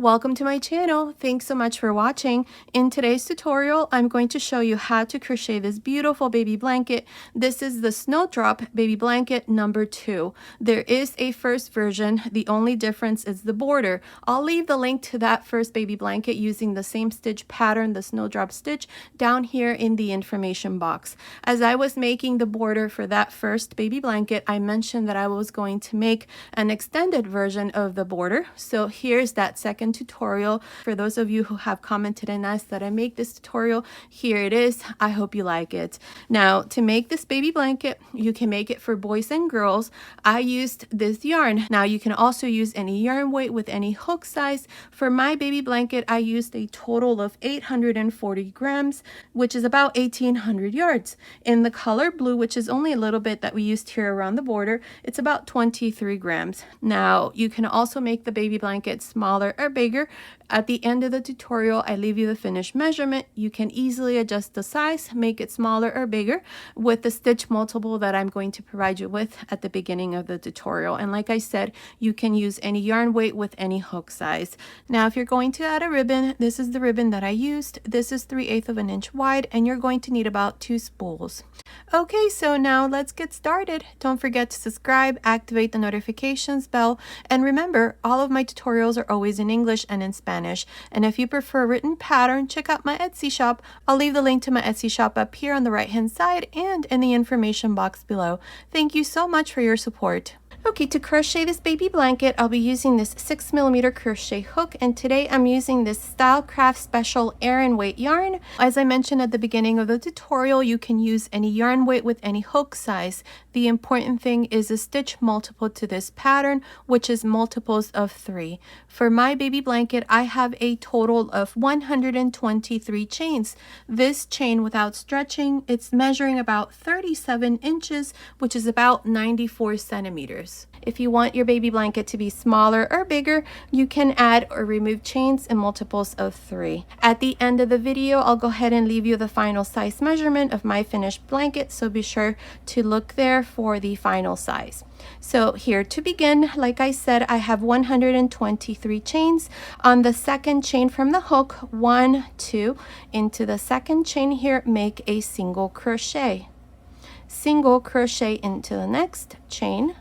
Welcome to my channel. Thanks so much for watching. In today's tutorial, I'm going to show you how to crochet this beautiful baby blanket. This is the Snowdrop baby blanket number 2. There is a first version. The only difference is the border. I'll leave the link to that first baby blanket using the same stitch pattern, the Snowdrop Stitch, down here in the information box. As I was making the border for that first baby blanket, I mentioned that I was going to make an extended version of the border. So here's that second tutorial. For those of you who have commented and asked that I make this tutorial, here it is. I hope you like it. Now, to make this baby blanket, you can make it for boys and girls. I used this yarn. Now, you can also use any yarn weight with any hook size. For my baby blanket, I used a total of 840 grams, which is about 1800 yards. In the color blue, which is only a little bit that we used here around the border, it's about 23 grams. Now, you can also make the baby blanket smaller or bigger. At the end of the tutorial, I leave you the finished measurement. You can easily adjust the size, make it smaller or bigger with the stitch multiple that I'm going to provide you with at the beginning of the tutorial. And like I said, you can use any yarn weight with any hook size. Now, if you're going to add a ribbon, this is the ribbon that I used. This is 3/8 of an inch wide, and you're going to need about 2 spools. Okay, so now let's get started. Don't forget to subscribe, activate the notifications bell, and remember, all of my tutorials are always in English and in Spanish. And if you prefer a written pattern, check out my Etsy shop. I'll leave the link to my Etsy shop up here on the right hand side and in the information box below. Thank you so much for your support. Okay, to crochet this baby blanket, I'll be using this 6mm crochet hook, and today I'm using this Stylecraft Special Aran weight yarn. As I mentioned at the beginning of the tutorial, you can use any yarn weight with any hook size. The important thing is a stitch multiple to this pattern, which is multiples of 3. For my baby blanket, I have a total of 123 chains. This chain, without stretching, it's measuring about 37 inches, which is about 94 centimeters. If you want your baby blanket to be smaller or bigger, you can add or remove chains in multiples of 3. At the end of the video, I'll go ahead and leave you the final size measurement of my finished blanket, so be sure to look there for the final size. So here to begin, like I said, I have 123 chains. On the second chain from the hook, 1, 2, into the second chain here, make a single crochet. Single crochet into the next chain,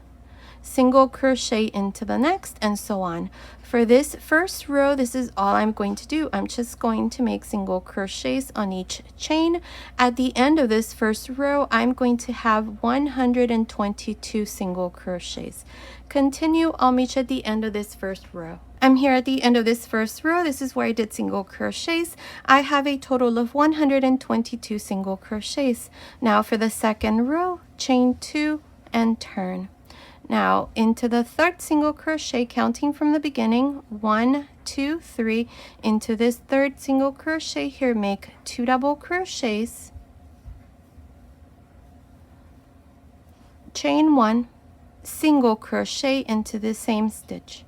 single crochet into the next, and so on. For this first row, this is all I'm going to do. I'm just going to make single crochets on each chain. At the end of this first row, I'm going to have 122 single crochets. Continue, I'll meet you at the end of this first row. I'm here at the end of this first row. This is where I did single crochets. I have a total of 122 single crochets. Now for the second row, chain 2 and turn. Now into the third single crochet, counting from the beginning, 1, 2, 3, into this third single crochet here, make 2 double crochets, chain 1, single crochet into the same stitch.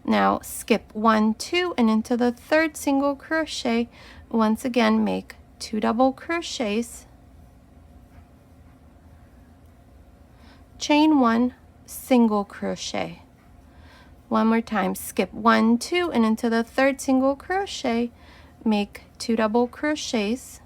Now skip 1, 2, and into the third single crochet, once again make 2 double crochets, chain 1, single crochet. One more time, skip 1, 2, and into the third single crochet, make 2 double crochets,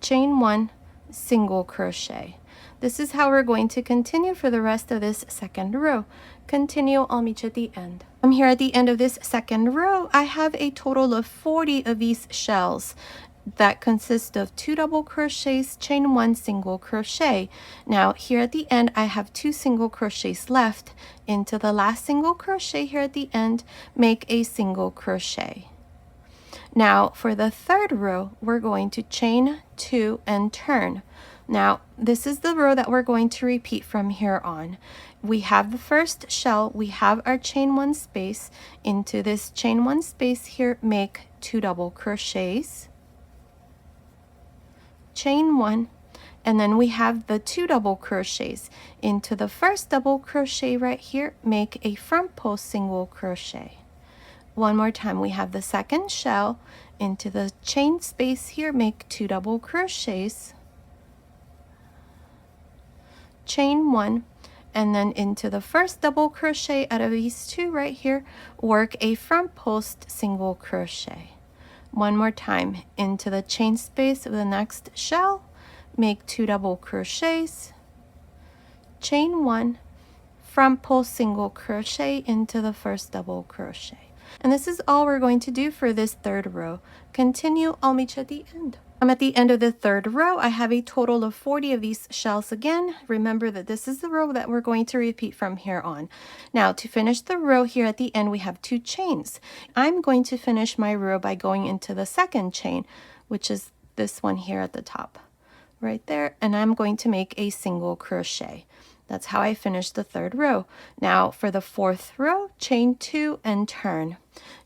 chain 1, single crochet. This is how we're going to continue for the rest of this second row. Continue, I'll meet you at the end. I'm here at the end of this second row. I have a total of 40 of these shells that consist of 2 double crochets, chain 1, single crochet. Now here at the end, I have 2 single crochets left. Into the last single crochet here at the end, make a single crochet. Now for the third row, we're going to chain 2 and turn. Now this is the row that we're going to repeat from here on. We have the first shell, we have our chain 1 space. Into this chain 1 space here, make 2 double crochets, chain 1, and then we have the 2 double crochets. Into the first double crochet right here, make a front post single crochet. One more time, we have the second shell. Into the chain space here, make 2 double crochets, chain 1, and then into the first double crochet out of these two right here, work a front post single crochet. One more time, into the chain space of the next shell, make 2 double crochets, chain 1, front post single crochet into the first double crochet. And this is all we're going to do for this third row. Continue, I'll meet you at the end. I'm at the end of the third row. I have a total of 40 of these shells again. Remember that this is the row that we're going to repeat from here on. Now to finish the row here at the end, we have 2 chains. I'm going to finish my row by going into the second chain, which is this one here at the top, right there. And I'm going to make a single crochet. That's how I finished the third row. Now for the fourth row, chain 2 and turn.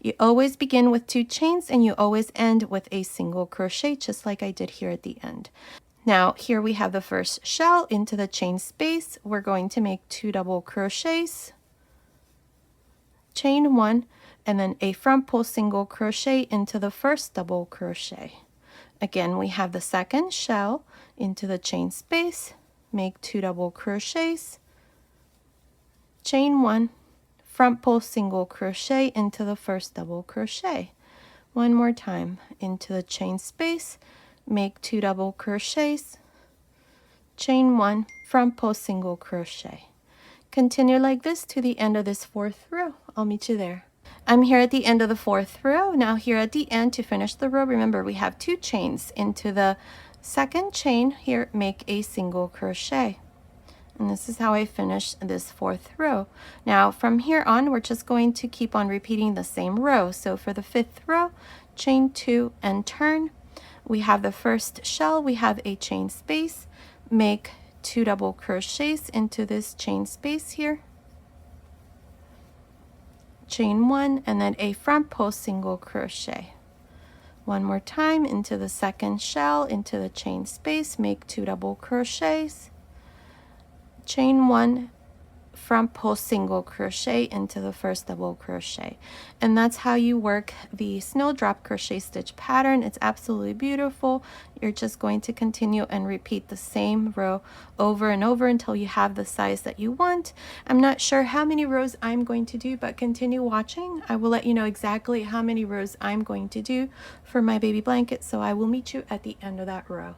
You always begin with 2 chains and you always end with a single crochet, just like I did here at the end. Now here we have the first shell into the chain space. We're going to make 2 double crochets, chain 1, and then a front post single crochet into the first double crochet. Again, we have the second shell into the chain space, make 2 double crochets, chain 1, front post single crochet into the first double crochet. One more time, into the chain space, make 2 double crochets, chain 1, front post single crochet. Continue like this to the end of this fourth row. I'll meet you there. I'm here at the end of the fourth row. Now here at the end, to finish the row, remember we have 2 chains. Into the second chain here, make a single crochet. And this is how I finish this fourth row. Now from here on, we're just going to keep on repeating the same row. So for the fifth row, chain 2 and turn. We have the first shell, we have a chain space, make 2 double crochets into this chain space here, chain 1, and then a front post single crochet. One more time, into the second shell, into the chain space, make 2 double crochets, chain 1, front post single crochet into the first double crochet. And that's how you work the Snowdrop crochet stitch pattern. It's absolutely beautiful. You're just going to continue and repeat the same row over and over until you have the size that you want. I'm not sure how many rows I'm going to do, but continue watching. I will let you know exactly how many rows I'm going to do for my baby blanket, so I will meet you at the end of that row.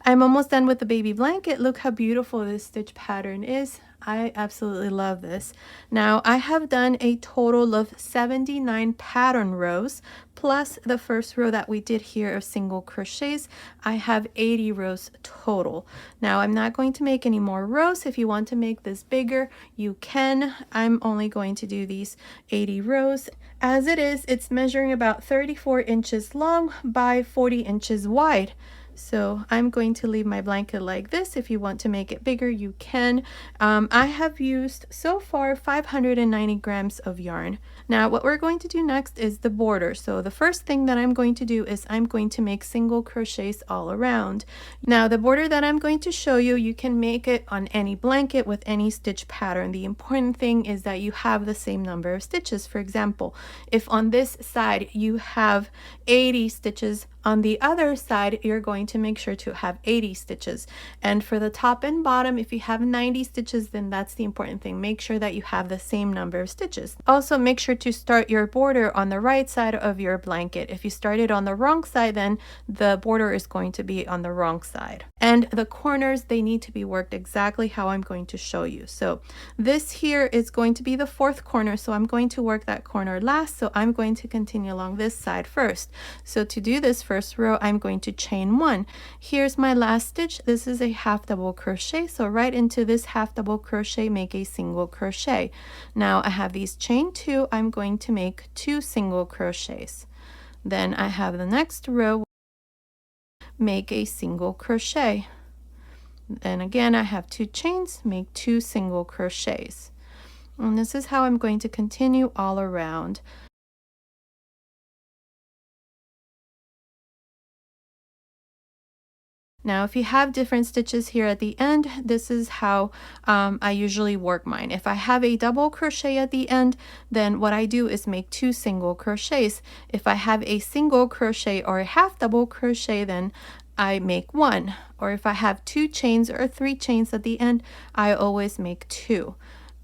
I'm almost done with the baby blanket. Look how beautiful this stitch pattern is. I absolutely love this. Now I have done a total of 79 pattern rows plus the first row that we did here of single crochets. I have 80 rows total. Now I'm not going to make any more rows. If you want to make this bigger, you can. I'm only going to do these 80 rows. As it is, it's measuring about 34 inches long by 40 inches wide. So I'm going to leave my blanket like this. If you want to make it bigger, you can. I have used so far 590 grams of yarn. Now what we're going to do next is the border. So the first thing that I'm going to do is I'm going to make single crochets all around. Now the border that I'm going to show you, you can make it on any blanket with any stitch pattern. The important thing is that you have the same number of stitches. For example, if on this side you have 80 stitches, on the other side, you're going to make sure to have 80 stitches. And for the top and bottom, if you have 90 stitches, then that's the important thing. Make sure that you have the same number of stitches. Also, make sure to start your border on the right side of your blanket. If you started on the wrong side, then the border is going to be on the wrong side. And the corners, they need to be worked exactly how I'm going to show you. So this here is going to be the fourth corner. So I'm going to work that corner last. So I'm going to continue along this side first. So to do this first row, I'm going to chain 1. Here's my last stitch. This is a half double crochet. So right into this half double crochet, make a single crochet. Now I have these chain 2. I'm going to make 2 single crochets. Then I have the next row, make a single crochet. Then again, I have 2 chains, make 2 single crochets. And this is how I'm going to continue all around. Now, if you have different stitches here at the end, this is how I usually work mine. If I have a double crochet at the end, then what I do is make 2 single crochets. If I have a single crochet or a half double crochet, then I make one, or if I have 2 chains or 3 chains at the end, I always make 2.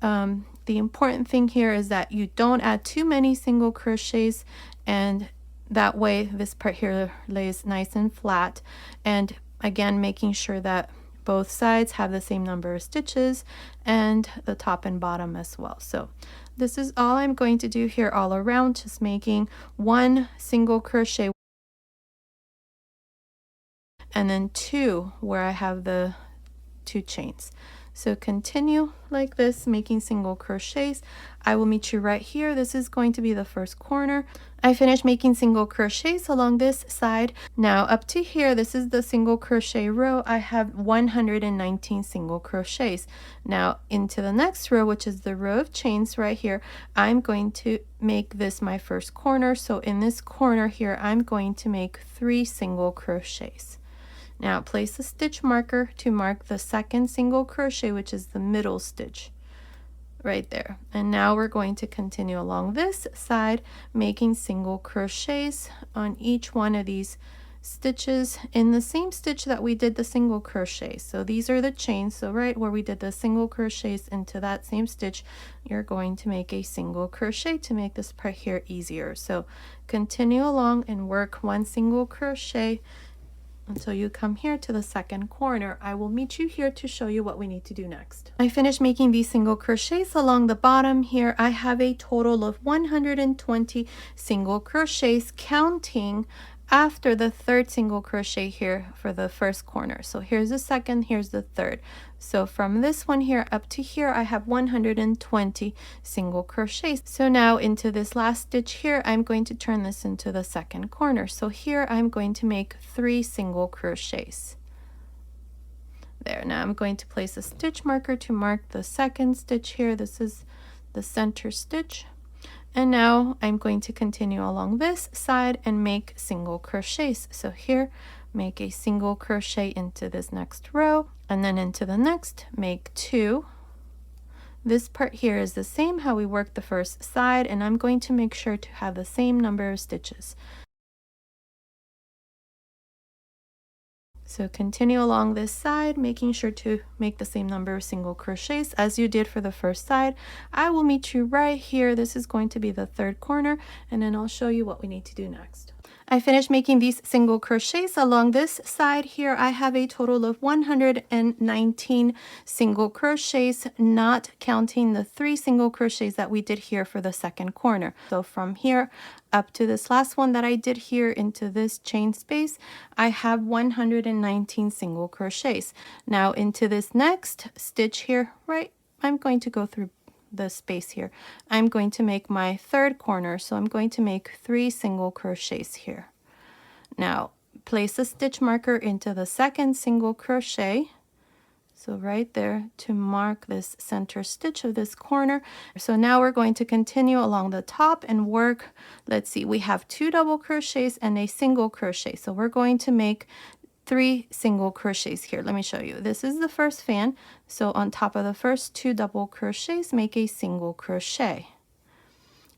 The important thing here is that you don't add too many single crochets, and that way this part here lays nice and flat. And again, making sure that both sides have the same number of stitches, and the top and bottom as well. So this is all I'm going to do here all around, just making one single crochet and then 2 where I have the 2 chains. So continue like this, making single crochets. I will meet you right here. This is going to be the first corner. I finished making single crochets along this side. Now up to here, this is the single crochet row. I have 119 single crochets. Now into the next row, which is the row of chains right here, I'm going to make this my first corner. So in this corner here, I'm going to make 3 single crochets. Now place a stitch marker to mark the second single crochet, which is the middle stitch right there. And now we're going to continue along this side, making single crochets on each one of these stitches in the same stitch that we did the single crochet. So these are the chains. So right where we did the single crochets into that same stitch, you're going to make a single crochet to make this part here easier. So continue along and work one single crochet until you come here to the second corner. I will meet you here to show you what we need to do next. I finished making these single crochets along the bottom here. I have a total of 120 single crochets, counting after the third single crochet here for the first corner. So here's the second, here's the third. So from this one here up to here, I have 120 single crochets. So now into this last stitch here, I'm going to turn this into the second corner. So here I'm going to make 3 single crochets. There, now I'm going to place a stitch marker to mark the second stitch here. This is the center stitch. And now I'm going to continue along this side and make single crochets. So here, make a single crochet into this next row, and then into the next, make 2. This part here is the same how we worked the first side, and I'm going to make sure to have the same number of stitches. So continue along this side, making sure to make the same number of single crochets as you did for the first side. I will meet you right here. This is going to be the third corner, and then I'll show you what we need to do next. I finished making these single crochets along this side here. I have a total of 119 single crochets, not counting the 3 single crochets that we did here for the second corner. So from here up to this last one that I did here into this chain space, I have 119 single crochets. Now into this next stitch here, right, I'm going to go through the space here. I'm going to make my third corner, so I'm going to make 3 single crochets here. Now place a stitch marker into the second single crochet, so right there, to mark this center stitch of this corner. So now we're going to continue along the top and work. Let's see, we have 2 double crochets and a single crochet, so we're going to make 3 single crochets here. Let me show you. This is the first fan. So on top of the first 2 double crochets, make a single crochet.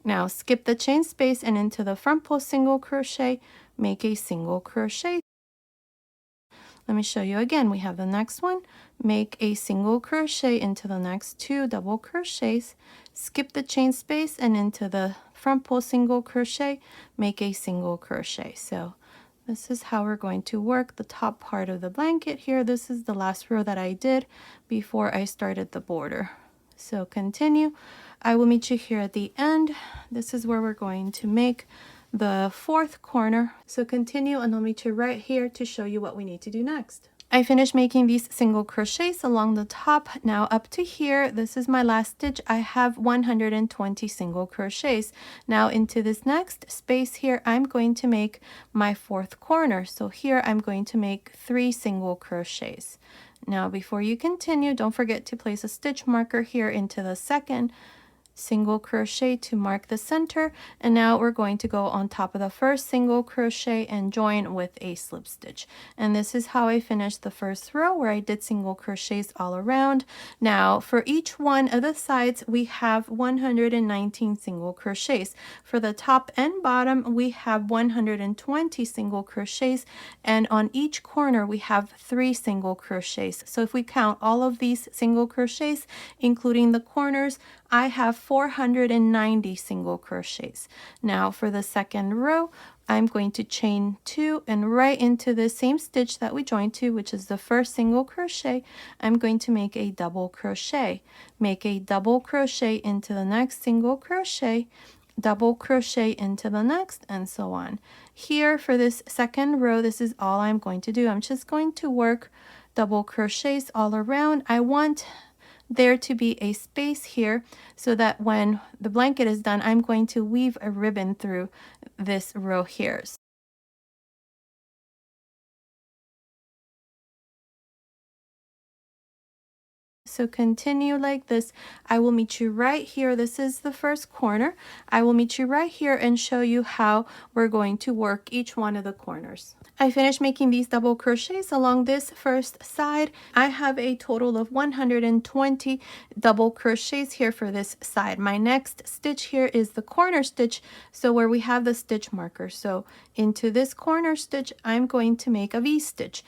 Now skip the chain space and into the front post single crochet, make a single crochet. Let me show you again. We have the next one. Make a single crochet into the next 2 double crochets, skip the chain space and into the front post single crochet, make a single crochet. So this is how we're going to work the top part of the blanket here. This is the last row that I did before I started the border. So continue. I will meet you here at the end. This is where we're going to make the fourth corner. So continue and I'll meet you right here to show you what we need to do next. I finished making these single crochets along the top. Now up to here, this is my last stitch. I have 120 single crochets. Now into this next space here, I'm going to make my fourth corner. So here I'm going to make 3 single crochets. Now before you continue, don't forget to place a stitch marker here into the second single crochet to mark the center, and now we're going to go on top of the first single crochet and join with a slip stitch. And this is how I finished the first row, where I did single crochets all around. Now for each one of the sides we have 119 single crochets. For the top and bottom we have 120 single crochets, and on each corner we have 3 single crochets. So if we count all of these single crochets including the corners, I have 490 single crochets. Now for the second row, I'm going to chain 2, and right into the same stitch that we joined to, which is the first single crochet, I'm going to make a double crochet. Make a double crochet into the next single crochet, double crochet into the next, and so on. Here for this second row, this is all I'm going to do. I'm just going to work double crochets all around. I want there to be a space here so that when the blanket is done, I'm going to weave a ribbon through this row here. So continue like this. I will meet you right here. This is the first corner. I will meet you right here and show you how we're going to work each one of the corners. I finished making these double crochets along this first side. I have a total of 120 double crochets here for this side. My next stitch here is the corner stitch, so where we have the stitch marker. So into this corner stitch, I'm going to make a V-stitch.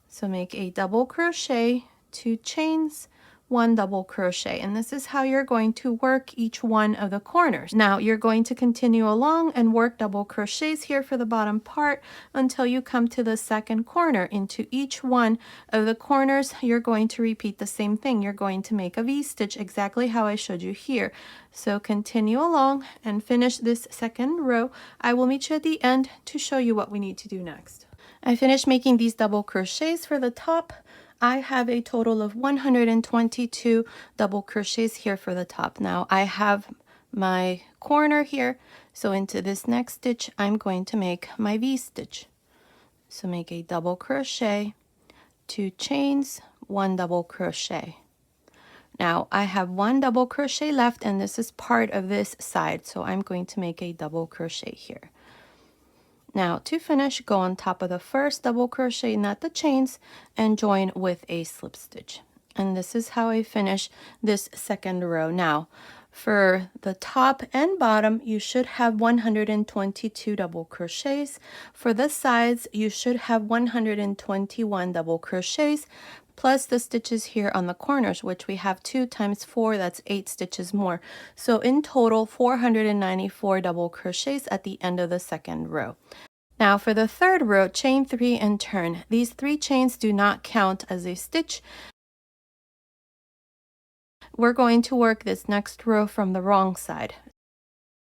So make a double crochet, 2 chains, 1 double crochet, and this is how you're going to work each one of the corners. Now you're going to continue along and work double crochets here for the bottom part until you come to the second corner. Into each one of the corners you're going to repeat the same thing. You're going to make a V-stitch exactly how I showed you here. So continue along and finish this second row. I will meet you at the end to show you what we need to do next. I finished making these double crochets for the top. I have a total of 122 double crochets here for the top. Now I have my corner here, so into this next stitch I'm going to make my V-stitch. So make a double crochet, 2 chains, 1 double crochet. Now I have 1 double crochet left, and this is part of this side, so I'm going to make a double crochet here. Now to finish, go on top of the first double crochet, not the chains, and join with a slip stitch. And this is how I finish this second row. Now for the top and bottom, you should have 122 double crochets. For the sides, you should have 121 double crochets, plus the stitches here on the corners, which we have 2 times 4, that's 8 stitches more. So in total, 494 double crochets at the end of the second row. Now for the third row, chain 3 and turn. These 3 chains do not count as a stitch. We're going to work this next row from the wrong side.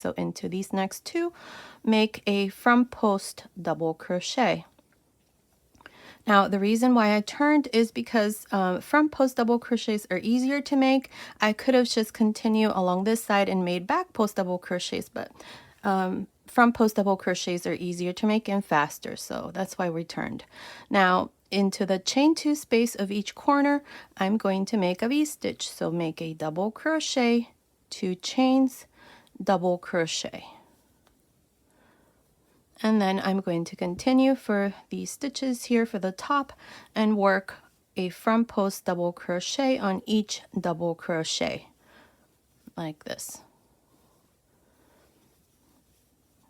So into these next 2, make a front post double crochet. Now the reason why I turned is because front post double crochets are easier to make. I could have just continued along this side and made back post double crochets, but front post double crochets are easier to make and faster, so that's why we turned. Now into the chain 2 space of each corner, I'm going to make a V-stitch. So make a double crochet, 2 chains, double crochet. And then I'm going to continue for these stitches here for the top and work a front post double crochet on each double crochet like this.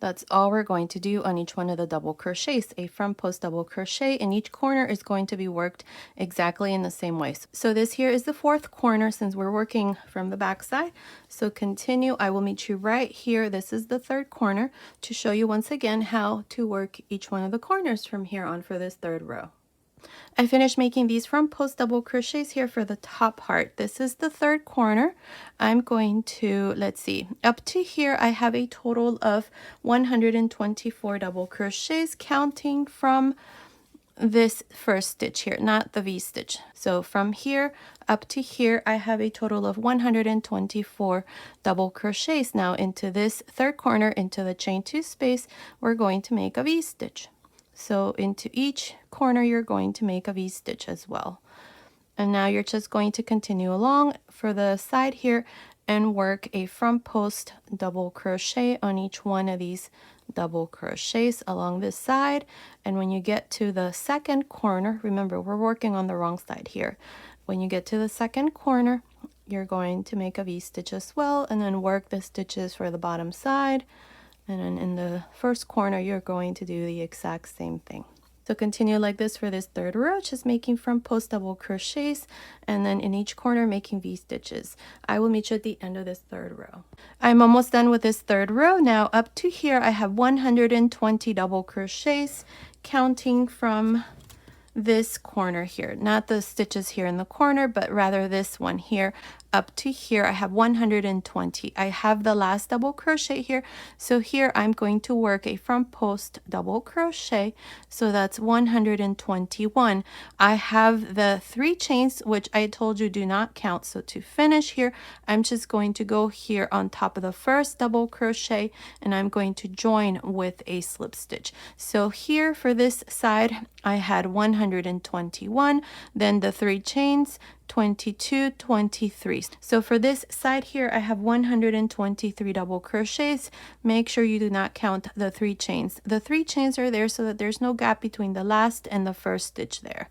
That's all we're going to do on each one of the double crochets. A front post double crochet in each corner is going to be worked exactly in the same way. So this here is the 4th corner since we're working from the back side. So continue. I will meet you right here. This is the 3rd corner to show you once again how to work each one of the corners from here on for this 3rd row. I finished making these front post double crochets here for the top part. This is the 3rd corner. I'm going to, let's see, up to here I have a total of 124 double crochets, counting from this first stitch here, not the V-stitch. So from here up to here I have a total of 124 double crochets. Now into this 3rd corner, into the chain 2 space, we're going to make a V-stitch. So into each corner you're going to make a V-stitch as well. And now you're just going to continue along. For the side here, and work a front post double crochet on each one of these double crochets along this side. And when you get to the second corner, remember we're working on the wrong side here. When you get to the second corner, you're going to make a V-stitch as well, and then work the stitches for the bottom side. And then in the first corner, you're going to do the exact same thing. So continue like this for this third row, just making front post double crochets, and then in each corner making V-stitches. I will meet you at the end of this third row. I'm almost done with this third row. Now up to here, I have 120 double crochets, counting from this corner here, not the stitches here in the corner, but rather this one here. Up to here, I have 120. I have the last double crochet here, so here I'm going to work a front post double crochet, so that's 121. I have the 3 chains, which I told you do not count. So to finish here, I'm just going to go here on top of the first double crochet, and I'm going to join with a slip stitch. So here for this side, I had 121, then the 3 chains, 22, 23. So for this side here, I have 123 double crochets. Make sure you do not count the 3 chains. The 3 chains are there so that there's no gap between the last and the first stitch there.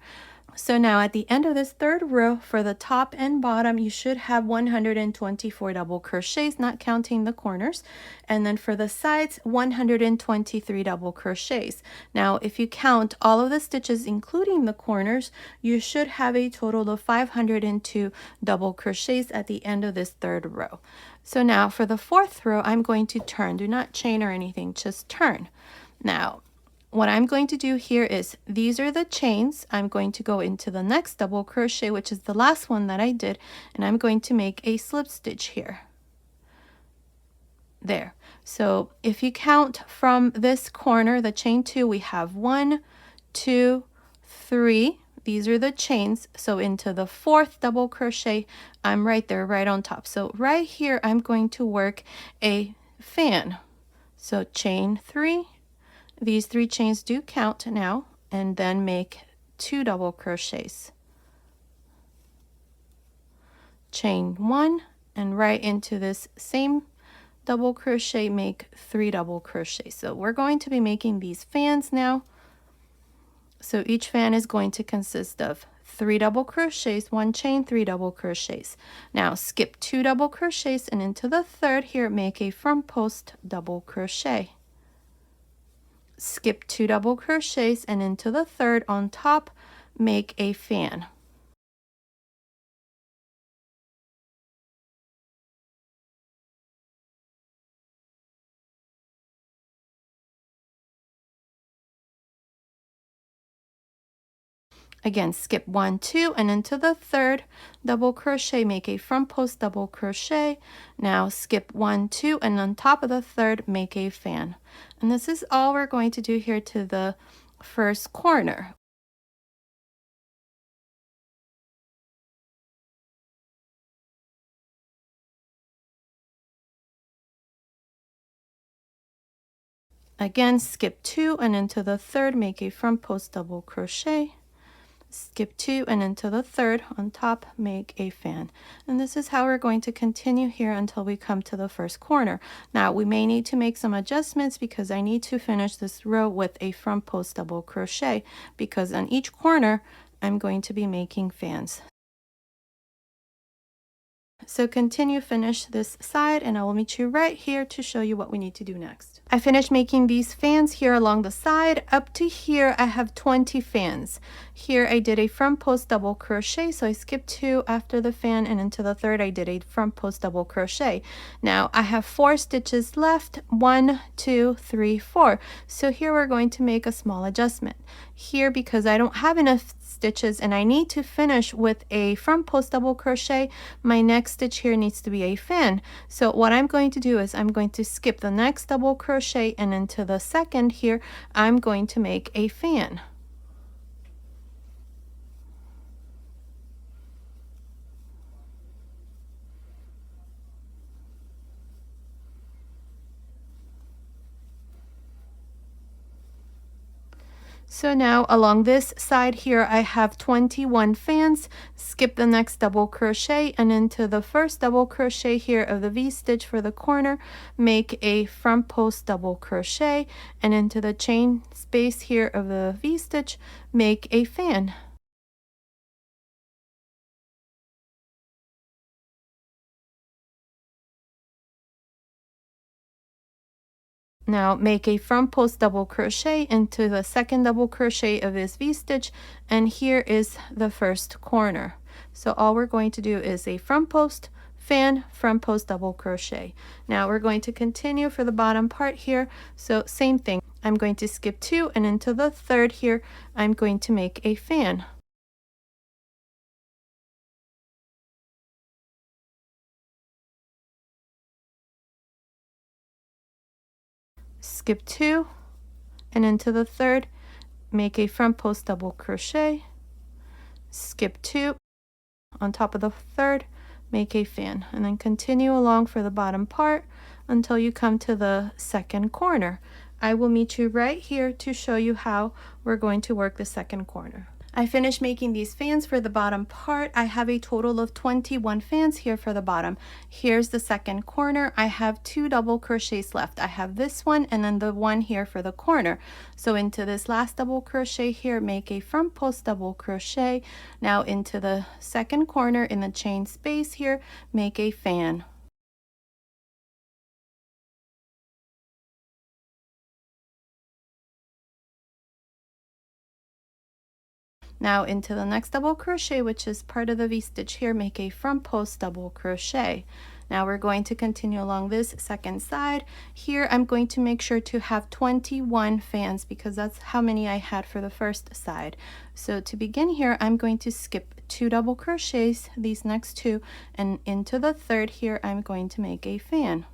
So now at the end of this third row, for the top and bottom, you should have 124 double crochets, not counting the corners. And then for the sides, 123 double crochets. Now, if you count all of the stitches, including the corners, you should have a total of 502 double crochets at the end of this third row. So now for the fourth row, I'm going to turn. Do not chain or anything, just turn. Now, what I'm going to do here is, these are the chains. I'm going to go into the next double crochet, which is the last one that I did, and I'm going to make a slip stitch here. There. So if you count from this corner, the chain 2, we have 1, 2, 3. These are the chains. So into the fourth double crochet, I'm right there, right on top. So right here, I'm going to work a fan. So chain 3. These 3 chains do count now, and then make 2 double crochets. Chain 1, and right into this same double crochet, make 3 double crochets. So we're going to be making these fans now. So each fan is going to consist of 3 double crochets, 1 chain, 3 double crochets. Now skip 2 double crochets, and into the third here, make a front post double crochet. Skip 2 double crochets, and into the third on top, make a fan. Again, skip 1, 2, and into the third double crochet, make a front post double crochet. Now skip 1, 2, and on top of the third, make a fan. And this is all we're going to do here to the first corner. Again, skip 2, and into the third, make a front post double crochet. Skip 2, and into the third on top, make a fan. And this is how we're going to continue here until we come to the first corner. Now we may need to make some adjustments because I need to finish this row with a front post double crochet, because on each corner I'm going to be making fans. So continue, finish this side, and I will meet you right here to show you what we need to do next. I finished making these fans here along the side. Up to here, I have 20 fans. Here I did a front post double crochet, so I skipped 2 after the fan, and into the third I did a front post double crochet. Now I have 4 stitches left, 1, 2, 3, 4. So here we're going to make a small adjustment. Here, because I don't have enough stitches and I need to finish with a front post double crochet, my next stitch here needs to be a fan. So what I'm going to do is I'm going to skip the next double crochet, and into the second here I'm going to make a fan. So now along this side here, I have 21 fans. Skip the next double crochet and into the first double crochet here of the V-stitch for the corner, make a front post double crochet, and into the chain space here of the V-stitch, make a fan. Now make a front post double crochet into the second double crochet of this V-stitch, and here is the first corner. So all we're going to do is a front post, fan, front post double crochet. Now we're going to continue for the bottom part here. So same thing, I'm going to skip 2, and into the third here I'm going to make a fan. Skip 2, and into the third make a front post double crochet, skip 2, on top of the third make a fan, and then continue along for the bottom part until you come to the second corner. I will meet you right here to show you how we're going to work the second corner. I finished making these fans for the bottom part. I have a total of 21 fans here for the bottom. Here's the second corner. I have 2 double crochets left. I have this one and then the one here for the corner. So into this last double crochet here, make a front post double crochet. Now into the second corner in the chain space here, make a fan. Now into the next double crochet, which is part of the V-stitch here, make a front post double crochet. Now we're going to continue along this second side. Here I'm going to make sure to have 21 fans because that's how many I had for the first side. So to begin here, I'm going to skip 2 double crochets, these next 2, and into the third here I'm going to make a fan.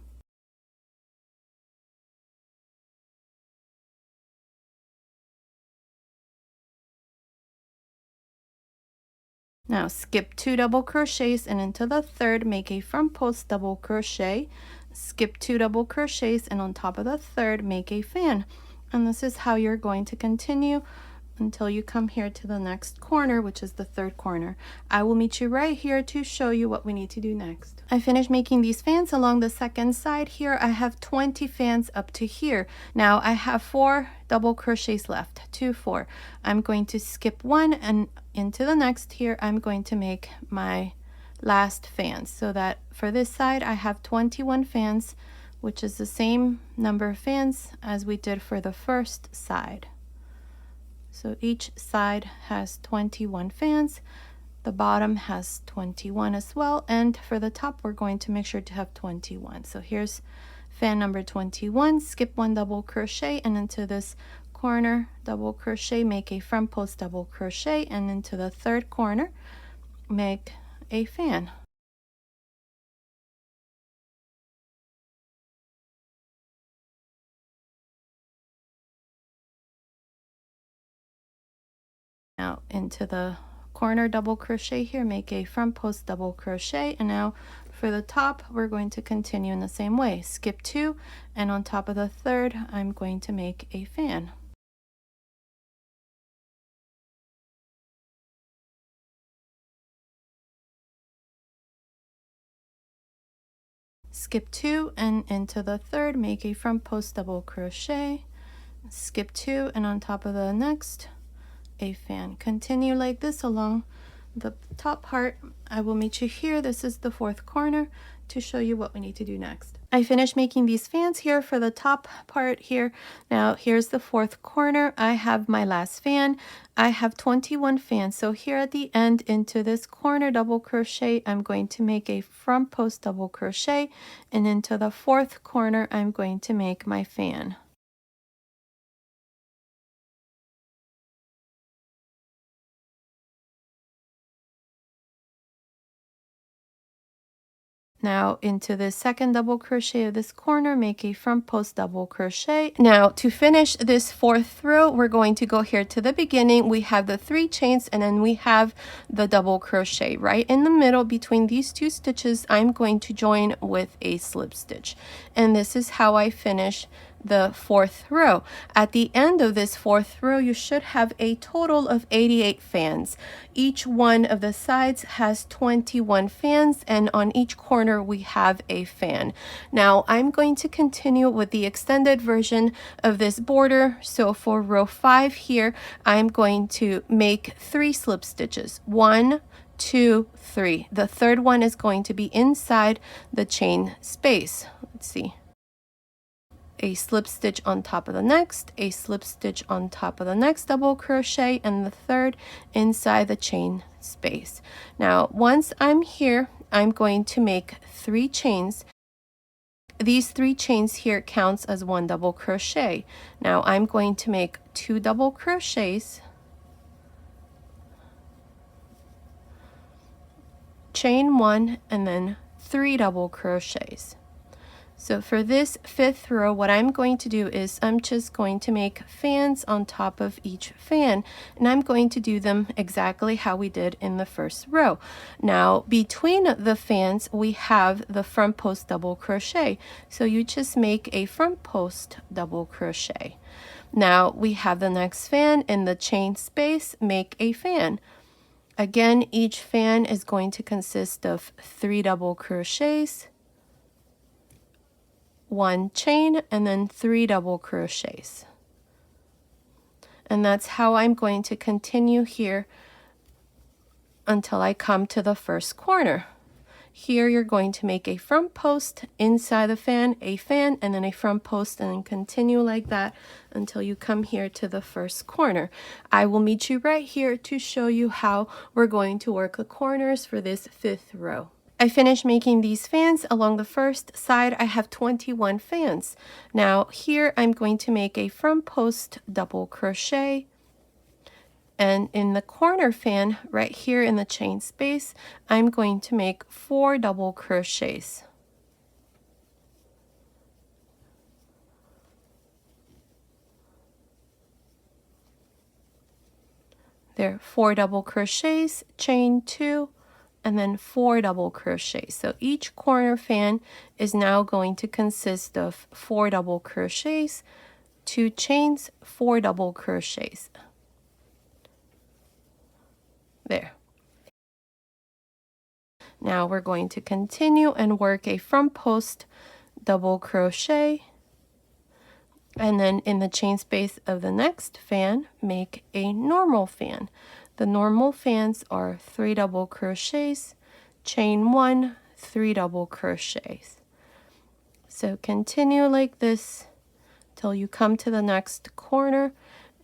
Now skip 2 double crochets, and into the third make a front post double crochet, skip 2 double crochets, and on top of the third make a fan. And this is how you're going to continue until you come here to the next corner, which is the third corner. I will meet you right here to show you what we need to do next. I finished making these fans along the second side here. I have 20 fans up to here. Now I have 4 double crochets left, 2, 4. I'm going to skip 1, and into the next here I'm going to make my last fans, so that for this side I have 21 fans, which is the same number of fans as we did for the first side. So each side has 21 fans, the bottom has 21 as well, and for the top we're going to make sure to have 21. So here's fan number 21, skip 1 double crochet, and into this corner double crochet, make a front post double crochet, and into the third corner make a fan. Now into the corner double crochet here, make a front post double crochet, and now for the top we're going to continue in the same way. Skip 2, and on top of the third I'm going to make a fan. Skip 2, and into the third make a front post double crochet, skip 2, and on top of the next a fan. Continue like this along the top part. I will meet you here. This is the fourth corner to show you what we need to do next. I finished making these fans here for the top part here. Now here's the fourth corner. I have my last fan. I have 21 fans. So here at the end into this corner double crochet, I'm going to make a front post double crochet, and into the fourth corner I'm going to make my fan. Now into the second double crochet of this corner, make a front post double crochet. Now to finish this fourth row, we're going to go here to the beginning. We have the 3 chains, and then we have the double crochet right in the middle between these 2 stitches. I'm going to join with a slip stitch, and this is how I finish the fourth row. At the end of this fourth row, you should have a total of 88 fans. Each one of the sides has 21 fans, and on each corner we have a fan. Now I'm going to continue with the extended version of this border. So for row 5 here, I'm going to make 3 slip stitches. 1, 2, 3. The third one is going to be inside the chain space. Let's see. A slip stitch on top of the next, a slip stitch on top of the next double crochet, and the third inside the chain space. Now once I'm here, I'm going to make 3 chains. These 3 chains here counts as 1 double crochet. Now I'm going to make 2 double crochets, chain 1, and then 3 double crochets. So for this 5th row, what I'm going to do is I'm just going to make fans on top of each fan, and I'm going to do them exactly how we did in the first row. Now between the fans we have the front post double crochet, so you just make a front post double crochet. Now we have the next fan in the chain space, make a fan. Again, each fan is going to consist of 3 double crochets, 1 chain, and then 3 double crochets. And that's how I'm going to continue here until I come to the first corner. Here you're going to make a front post inside the fan, a fan, and then a front post, and then continue like that until you come here to the first corner. I will meet you right here to show you how we're going to work the corners for this 5th row. I finished making these fans. Along the first side I have 21 fans. Now here I'm going to make a front post double crochet, and in the corner fan right here in the chain space I'm going to make 4 double crochets. There, 4 double crochets, chain 2, and then 4 double crochets. So each corner fan is now going to consist of 4 double crochets, 2 chains, 4 double crochets. There. Now we're going to continue and work a front post double crochet, and then in the chain space of the next fan make a normal fan. The normal fans are 3 double crochets, chain 1, 3 double crochets. So continue like this till you come to the next corner.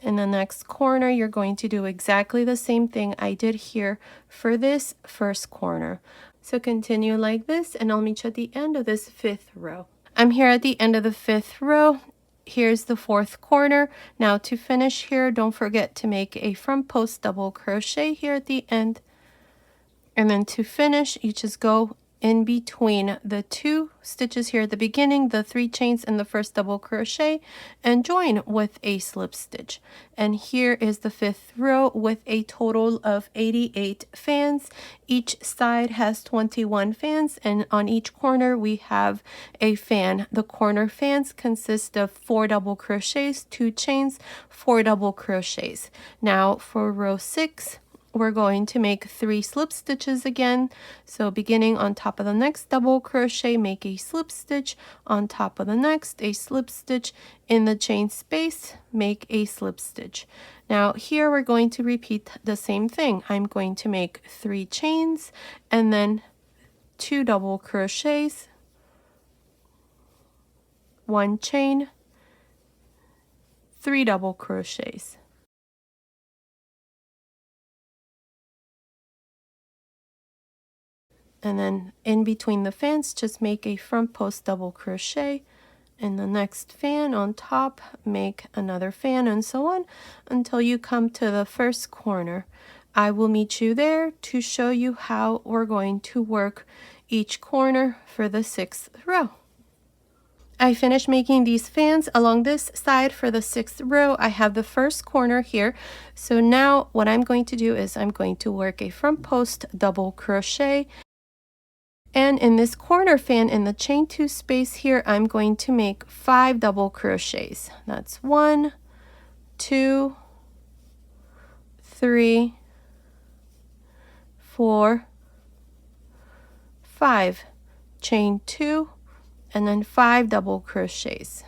In the next corner you're going to do exactly the same thing I did here for this first corner. So continue like this, and I'll meet you at the end of this 5th row. I'm here at the end of the 5th row. Here's the 4th corner. Now to finish here, don't forget to make a front post double crochet here at the end. And then to finish, you just go in between the 2 stitches here at the beginning, the 3 chains and the first double crochet, and join with a slip stitch. And here is the 5th row with a total of 88 fans. Each side has 21 fans, and on each corner we have a fan. The corner fans consist of 4 double crochets, 2 chains, 4 double crochets. Now for row 6, we're going to make 3 slip stitches again. So beginning on top of the next double crochet, make a slip stitch, on top of the next a slip stitch, in the chain space make a slip stitch. Now here we're going to repeat the same thing. I'm going to make 3 chains and then 2 double crochets, 1 chain, 3 double crochets. And then in between the fans just make a front post double crochet. In the next fan on top make another fan, and so on until you come to the first corner. I will meet you there to show you how we're going to work each corner for the 6th row. I finished making these fans along this side for the 6th row. I have the first corner here. So now what I'm going to do is I'm going to work a front post double crochet. And in this corner fan in the chain 2 space here, I'm going to make 5 double crochets. That's 1, 2, 3, 4, 5. Chain 2 and then 5 double crochets.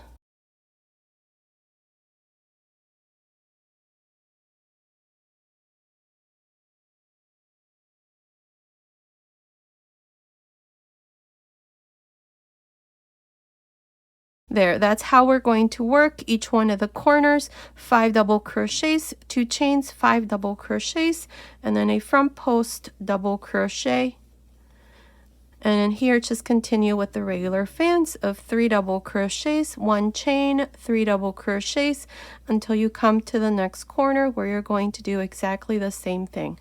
There, that's how we're going to work each one of the corners. 5 double crochets, 2 chains, 5 double crochets, and then a front post double crochet. And then here just continue with the regular fans of 3 double crochets, 1 chain, 3 double crochets until you come to the next corner where you're going to do exactly the same thing.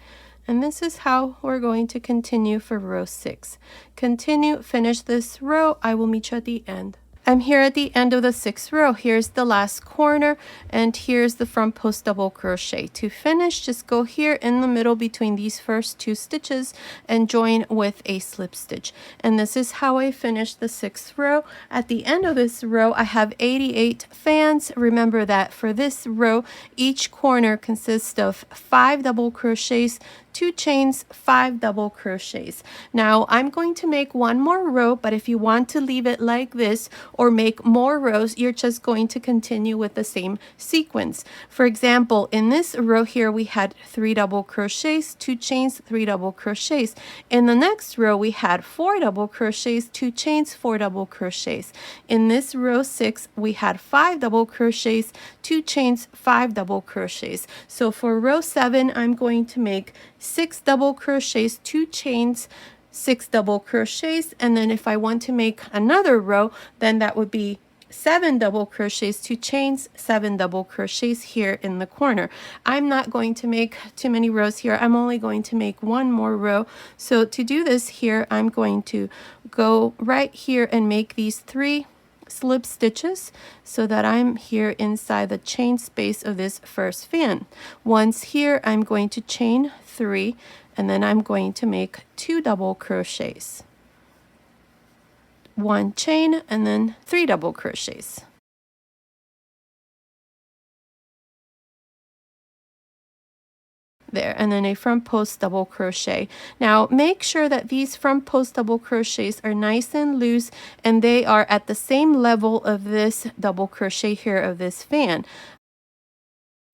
And this is how we're going to continue for row 6. Continue, finish this row. I will meet you at the end. I'm here at the end of the 6th row. Here's the last corner and here's the front post double crochet. To finish, just go here in the middle between these first 2 stitches and join with a slip stitch. And this is how I finish the 6th row. At the end of this row, I have 88 fans. Remember that for this row, each corner consists of 5 double crochets, 2 chains, 5 double crochets. Now I'm going to make one more row, but if you want to leave it like this or make more rows, you're just going to continue with the same sequence. For example, in this row here we had 3 double crochets, 2 chains, 3 double crochets. In the next row we had 4 double crochets, 2 chains, 4 double crochets. In this row 6 we had 5 double crochets, 2 chains, 5 double crochets. So for row 7 I'm going to make 6 double crochets, 2 chains, 6 double crochets, and then if I want to make another row, then that would be 7 double crochets, 2 chains, 7 double crochets here in the corner. I'm not going to make too many rows here. I'm only going to make one more row. So to do this here, I'm going to go right here and make these 3 slip stitches so that I'm here inside the chain space of this first fan. Once here, I'm going to chain 3 and then I'm going to make 2 double crochets, 1 chain and then 3 double crochets. There, and then a front post double crochet. Now make sure that these front post double crochets are nice and loose and they are at the same level of this double crochet here of this fan.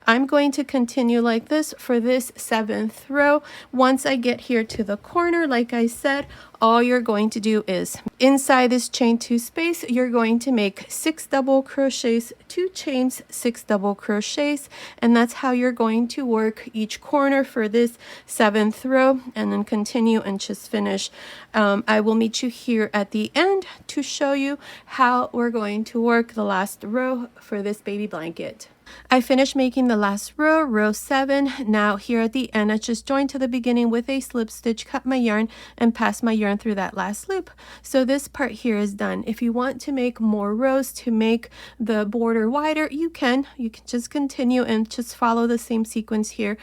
I'm going to continue like this for this 7th row. Once I get here to the corner, like I said, all you're going to do is inside this chain 2 space, you're going to make 6 double crochets, 2 chains, 6 double crochets, and that's how you're going to work each corner for this 7th row, and then continue and just finish. I will meet you here at the end to show you how we're going to work the last row for this baby blanket. I finished making the last row, row 7. Now here at the end, I just joined to the beginning with a slip stitch, cut my yarn, and pass my yarn through that last loop. So this part here is done. If you want to make more rows to make the border wider, you can just continue and just follow the same sequence here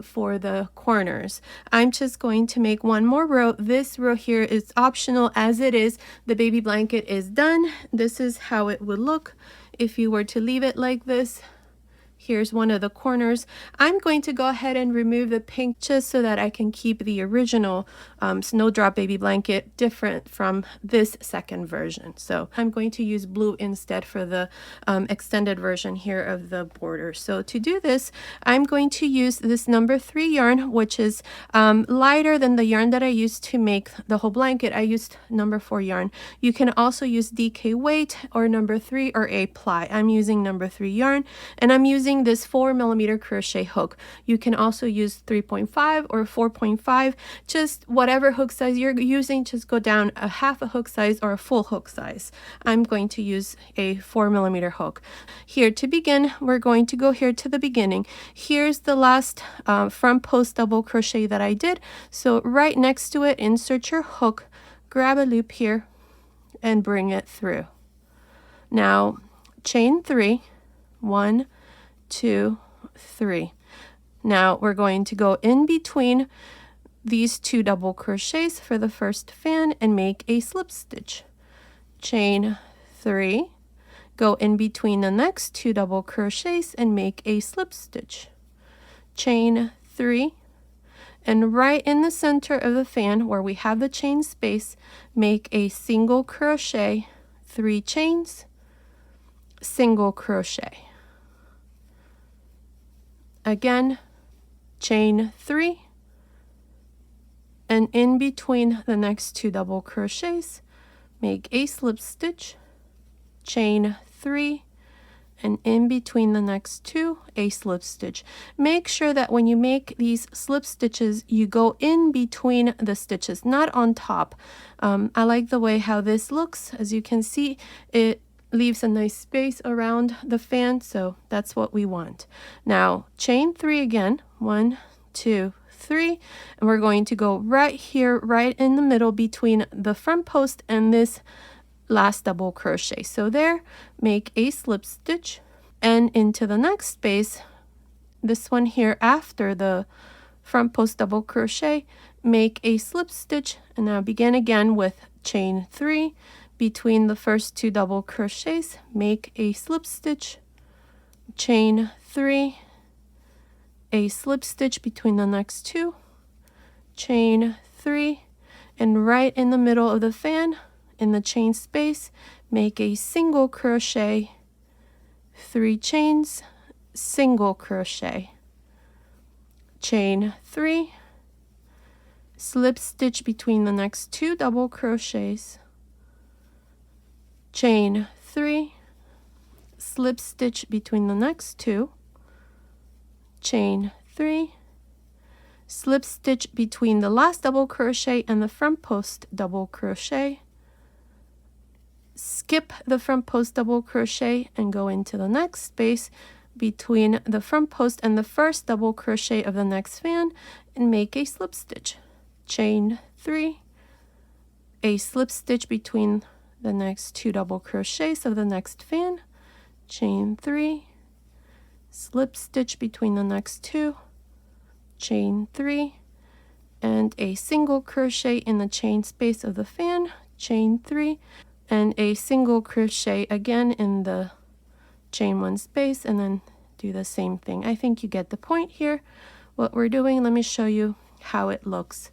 for the corners. I'm just going to make one more row. This row here is optional as it is. The baby blanket is done. This is how it would look if you were to leave it like this. Here's one of the corners. I'm going to go ahead and remove the pink just so that I can keep the original Snowdrop baby blanket different from this second version. So I'm going to use blue instead for the extended version here of the border. So to do this, I'm going to use this number 3 yarn, which is lighter than the yarn that I used to make the whole blanket. I used number 4 yarn. You can also use DK weight or number 3 or A ply. I'm using number 3 yarn, and I'm using this 4mm crochet hook. You can also use 3.5 or 4.5, just whatever hook size you're using, just go down a half a hook size or a full hook size. I'm going to use a 4mm hook. Here to begin, we're going to go here to the beginning. Here's the last front post double crochet that I did. So right next to it, insert your hook, grab a loop here, and bring it through. Now chain 3, 1, 2, 3. Now we're going to go in between these 2 double crochets for the first fan and make a slip stitch. Chain 3, go in between the next 2 double crochets and make a slip stitch. Chain 3, and right in the center of the fan where we have the chain space, make a single crochet, 3 chains, single crochet. Again, chain 3, and in between the next 2 double crochets, make a slip stitch, chain 3, and in between the next 2, a slip stitch. Make sure that when you make these slip stitches, you go in between the stitches, not on top. I like the way how this looks. As you can see, it leaves a nice space around the fan, so that's what we want. Now, chain 3 again, 1, 2, 3, and we're going to go right here, right in the middle between the front post and this last double crochet. So there, make a slip stitch, and into the next space, this one here after the front post double crochet, make a slip stitch, and now begin again with chain 3 between the first 2 double crochets, make a slip stitch, chain 3, a slip stitch between the next 2, chain 3, and right in the middle of the fan in the chain space, make a single crochet, 3 chains, single crochet, chain 3, slip stitch between the next 2 double crochets, chain 3, slip stitch between the next 2, chain 3, slip stitch between the last double crochet and the front post double crochet, skip the front post double crochet and go into the next space between the front post and the first double crochet of the next fan and make a slip stitch, chain 3, a slip stitch between the next 2 double crochets of the next fan, chain 3, slip stitch between the next 2, chain 3, and a single crochet in the chain space of the fan, chain 3, and a single crochet again in the chain 1 space, and then do the same thing. I think you get the point here. What we're doing, let me show you how it looks.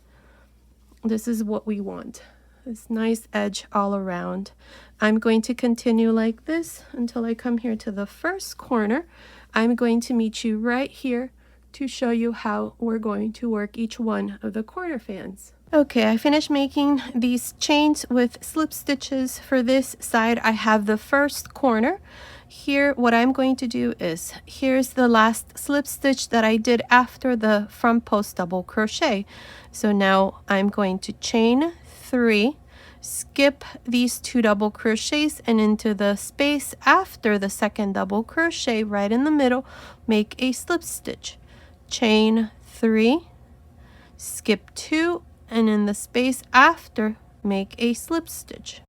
This is what we want. This nice edge all around. I'm going to continue like this until I come here to the first corner. I'm going to meet you right here to show you how we're going to work each one of the corner fans. Okay, I finished making these chains with slip stitches. For this side, I have the first corner. Here, what I'm going to do is, here's the last slip stitch that I did after the front post double crochet. So now I'm going to chain 3, skip these 2 double crochets, and into the space after the second double crochet right in the middle, make a slip stitch, chain 3, skip 2, and in the space after, make a slip stitch,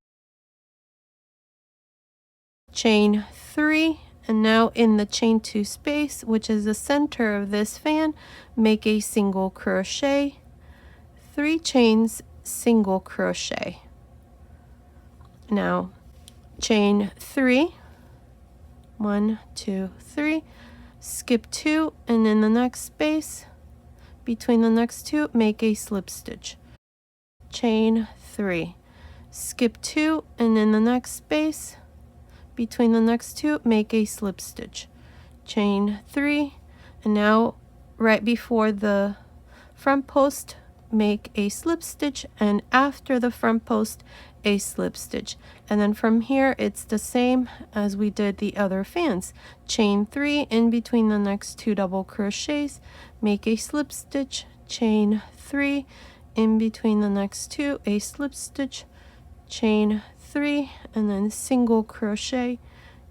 chain 3, and now in the chain 2 space, which is the center of this fan, make a single crochet, 3 chains, single crochet. Now chain 3, 1, 2, 3, skip 2, and in the next space between the next 2, make a slip stitch, chain 3, skip 2, and in the next space between the next 2, make a slip stitch, chain 3, and now right before the front post, make a slip stitch, and after the front post, a slip stitch. And then from here, it's the same as we did the other fans. Chain 3 in between the next 2 double crochets, make a slip stitch, chain 3 in between the next 2, a slip stitch, chain 3, and then single crochet,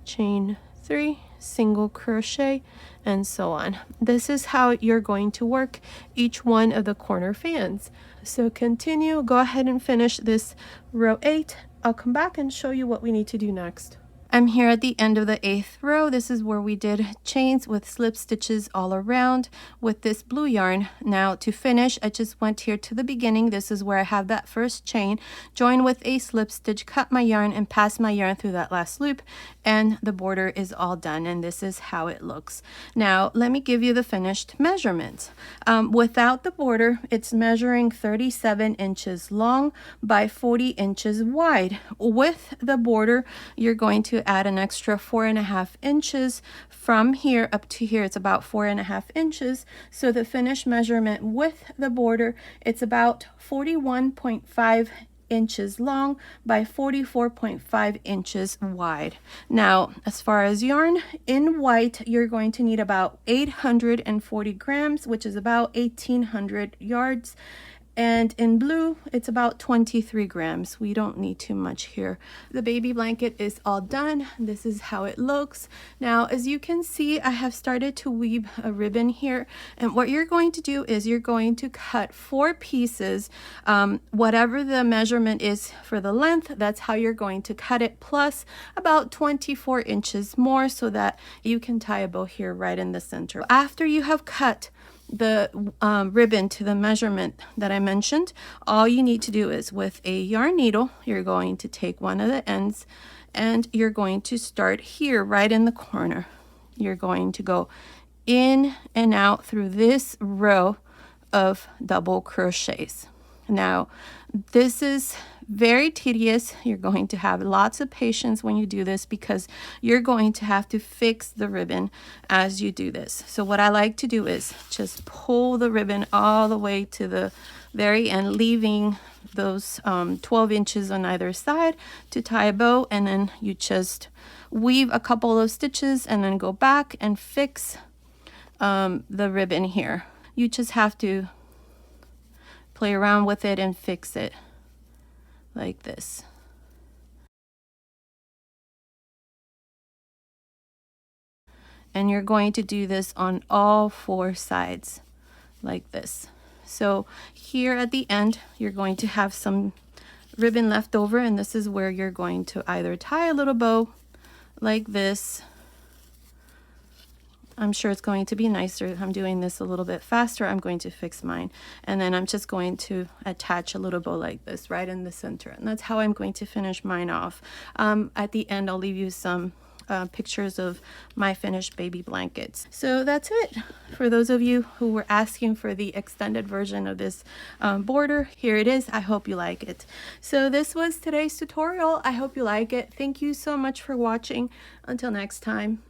chain 3, single crochet, and so on. This is how you're going to work each one of the corner fans. So continue, go ahead and finish this row 8. I'll come back and show you what we need to do next. I'm here at the end of the 8th row. This is where we did chains with slip stitches all around with this blue yarn. Now to finish, I just went here to the beginning. This is where I have that first chain, join with a slip stitch, cut my yarn and pass my yarn through that last loop, and the border is all done, and this is how it looks. Now let me give you the finished measurements. Without the border, it's measuring 37 inches long by 40 inches wide. With the border, you're going to add an extra 4.5 inches from here up to here. It's about 4.5 inches. So the finished measurement with the border, it's about 41.5 inches long by 44.5 inches wide. Now, as far as yarn, in white, you're going to need about 840 grams, which is about 1,800 yards. And in blue, it's about 23 grams. We don't need too much here. The baby blanket is all done. This is how it looks. Now, as you can see, I have started to weave a ribbon here. And what you're going to do is you're going to cut 4 pieces. Whatever the measurement is for the length, that's how you're going to cut it, plus about 24 inches more so that you can tie a bow here right in the center. After you have cut the ribbon to the measurement that I mentioned, all you need to do is with a yarn needle, you're going to take one of the ends and you're going to start here right in the corner. You're going to go in and out through this row of double crochets. Now, this is very tedious. You're going to have lots of patience when you do this because you're going to have to fix the ribbon as you do this. So what I like to do is just pull the ribbon all the way to the very end, leaving those 12 inches on either side to tie a bow, and then you just weave a couple of stitches and then go back and fix the ribbon here. You just have to play around with it and fix it like this. And you're going to do this on all 4 sides like this. So here at the end, you're going to have some ribbon left over, and this is where you're going to either tie a little bow like this. I'm sure it's going to be nicer. I'm doing this a little bit faster. I'm going to fix mine. And then I'm just going to attach a little bow like this right in the center. And that's how I'm going to finish mine off. At the end, I'll leave you some pictures of my finished baby blankets. So that's it. For those of you who were asking for the extended version of this border, here it is. I hope you like it. So this was today's tutorial. I hope you like it. Thank you so much for watching. Until next time.